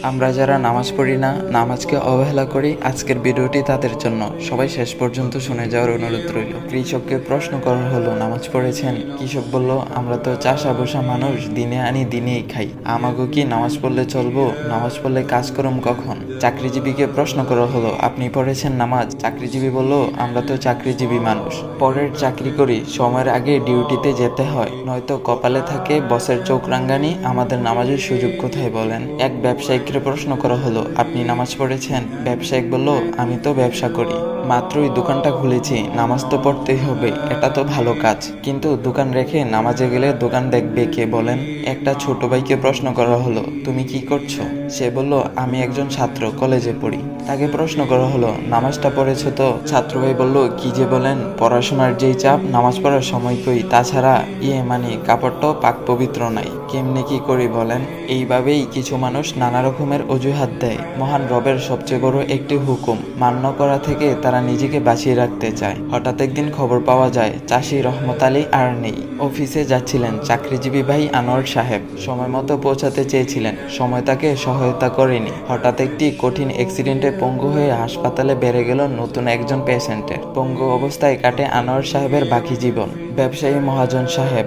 আমরা যারা নামাজ পড়ি না, নামাজকে অবহেলা করি, আজকের ভিডিওটি তাদের জন্য। সবাই শেষ পর্যন্ত শুনে যাওয়ার অনুরোধ রইল। কৃষককে প্রশ্ন করা হলো, নামাজ পড়েছেন? কৃষক বলল, আমরা তো চাষা বসা মানুষ, দিনে আনি দিনেই খাই, আমাগো কি নামাজ পড়লে চলবো? নামাজ পড়লে কাজ করম কখন? চাকরিজীবীকে প্রশ্ন করা হলো, আপনি পড়েছেন নামাজ? চাকরিজীবী বলল, আমরা তো চাকরিজীবী মানুষ, পরের চাকরি করি, সময়ের আগে ডিউটিতে যেতে হয়, নয়তো কপালে থাকে বসের চোখ রাঙ্গানি, আমাদের নামাজের সুযোগ কোথায় বলেন? এক ব্যবসায়িককে প্রশ্ন করা হলো, আপনি নামাজ পড়েছেন? ব্যবসায়িক বলল, আমি তো ব্যবসা করি, মাত্রই দোকানটা খুলেছি, নামাজ তো পড়তেই হবে, এটা তো ভালো কাজ, কিন্তু দোকান রেখে নামাজে গেলে দোকান দেখবে কে বলেন? একটা ছোট ভাইকে প্রশ্ন করা হলো, তুমি কি করছো? সে বলল, আমি একজন ছাত্র, কলেজে পড়ি। তাকে প্রশ্ন করা হলো, নামাজটা পড়েছো তো? ছাত্র ভাই বলল, কি যে বলেন, পড়াশোনার যেই চাপ, নামাজ পড়ার সময় কই, তাছাড়া কাপড়টাও পাক পবিত্র নাই, কেমনে কি করি বলেন? এইভাবেই কিছু মানুষ নানা রকমের অজুহাত দেয়। মহান রবের সবচেয়ে বড় একটি হুকুম মান্য করা থেকে তারা নিজেকে বাঁচিয়ে রাখতে চায়। হঠাৎ একদিন খবর পাওয়া যায়, চাষি রহমত আলী আর নেই। অফিসে যাচ্ছিলেন চাকরিজীবী ভাই আনোয়ার সাহেব, সময় মতো পৌঁছাতে চেয়েছিলেন, সময় তাকে সহায়তা করেনি। হঠাৎ একটি কঠিন অ্যাক্সিডেন্টে পঙ্গু হয়ে হাসপাতালে বেড়ে গেল নতুন একজন পেশেন্টের। পঙ্গু অবস্থায় কাটে আনোয়ার সাহেবের বাকি জীবন। ব্যবসায়ী মহাজন সাহেব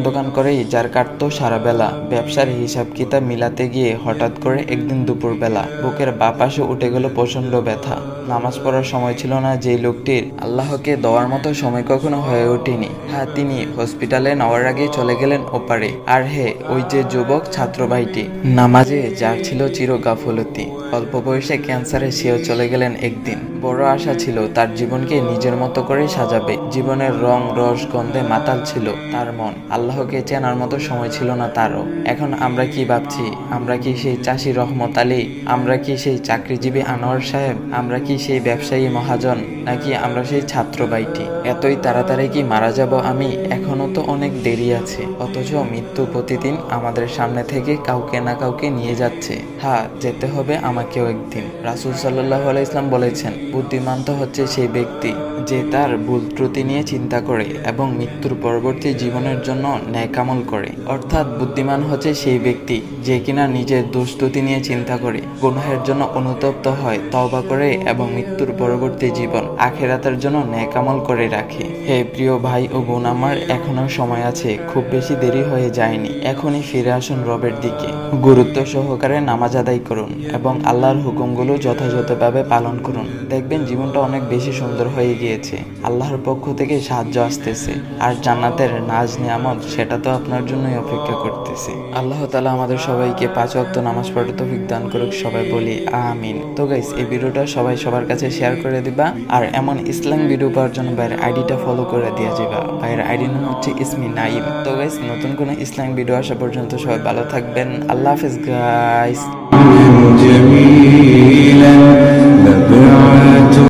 দোকান করেই যার কাটতো সারা বেলা। ব্যবসার হিসাব কিতাব মিলাতে গিয়ে হঠাৎ করে একদিন দুপুরবেলা বুকের বাঁ পাশে উঠে গেল প্রচন্ড ব্যথা। নামাজ পড়ার সময় ছিল না যেই লোকটির, আল্লাহকে দেওয়ার মতো সময় কখনো হয়ে ওঠেনি। হ্যাঁ, তিনি হসপিটালে নেওয়ার আগে চলে গেলেন ওপারে। আর হে, ওই যে যুবক ছাত্র ভাইটি, নামাজে যার ছিল চির গাফলতি, অল্প বয়সে ক্যান্সারে সেও চলে গেলেন একদিন। বড় আশা ছিল তার জীবনকে নিজের মতো করে সাজাবে। জীবনের রং রস গন্ধে মাতাল ছিল তার মন, আল্লাহকে চেনার মতো সময় ছিল না তারও। এখন আমরা কি ভাবছি? আমরা কি সেই চাষি রহমত আলী? আমরা কি সেই চাকরিজীবী আনোয়ার সাহেব? আমরা কি সেই ব্যবসায়ী মহাজন? নাকি আমরা সেই ছাত্র ভাইটি? এতই তাড়াতাড়ি কি মারা যাব আমি? এখনো তো অনেক দেরি আছে। অথচ মৃত্যু প্রতিদিন আমাদের সামনে থেকে কাউকে না কাউকে নিয়ে যাচ্ছে। হ্যাঁ, যেতে হবে আমাকেও একদিন। রাসূল সাল্লাল্লাহু আলাইহি ওয়াসাল্লাম বলেছেন, বুদ্ধিমান তো হচ্ছে সেই ব্যক্তি যে তার ভুল ত্রুটি নিয়ে চিন্তা করে এবং মৃত্যুর পরবর্তী জীবনের জন্য ন্যায় আমল করে। অর্থাৎ বুদ্ধিমান হচ্ছে সেই ব্যক্তি যে কিনা নিজের দুষ্কৃতি নিয়ে চিন্তা করে, গুনাহের জন্য অনুতপ্ত হয়, তওবা করে এবং মৃত্যুর পরবর্তী জীবন আখিরাতের জন্য ন্যায় আমল করে রাখে। হে প্রিয় ভাই ও বোন আমার, এখনো সময় আছে, খুব বেশি দেরি হয়ে যায়নি। এখনই ফিরে আসুন রবের দিকে, গুরুত্ব সহকারে নামাজ আদায় করুন এবং আল্লাহর হুকুমগুলো যথাযথভাবে পালন করুন। দেখবেন জীবনটা অনেক বেশি সুন্দর হয়ে গিয়েছে। আল্লাহর পক্ষ থেকে সাহায্য আসতেছে, আর জান্নাতের নাজ নিয়ামত সেটা তো আপনার জন্যই অপেক্ষা করতেছে। আল্লাহ তাআলা আমাদের সবাইকে 5 ওয়াক্ত নামাজ পড়ার তৌফিক দান করুক। সবাই বলি আমিন। তো গাইস, এই ভিডিওটা সবাই সবার কাছে শেয়ার করে দিবা, আর এমন ইসলাম ভিডিও পাওয়ার জন্য ভাইয়ের আইডিটা ফলো করে দিয়ে যাবা। ভাইয়ের আইডি নাম হচ্ছে ইসমি নাইম। তো গাইস, নতুন কোনো ইসলাম ভিডিও আসা পর্যন্ত সবাই ভালো থাকবেন। আল্লাহ হাফেজ গাইস।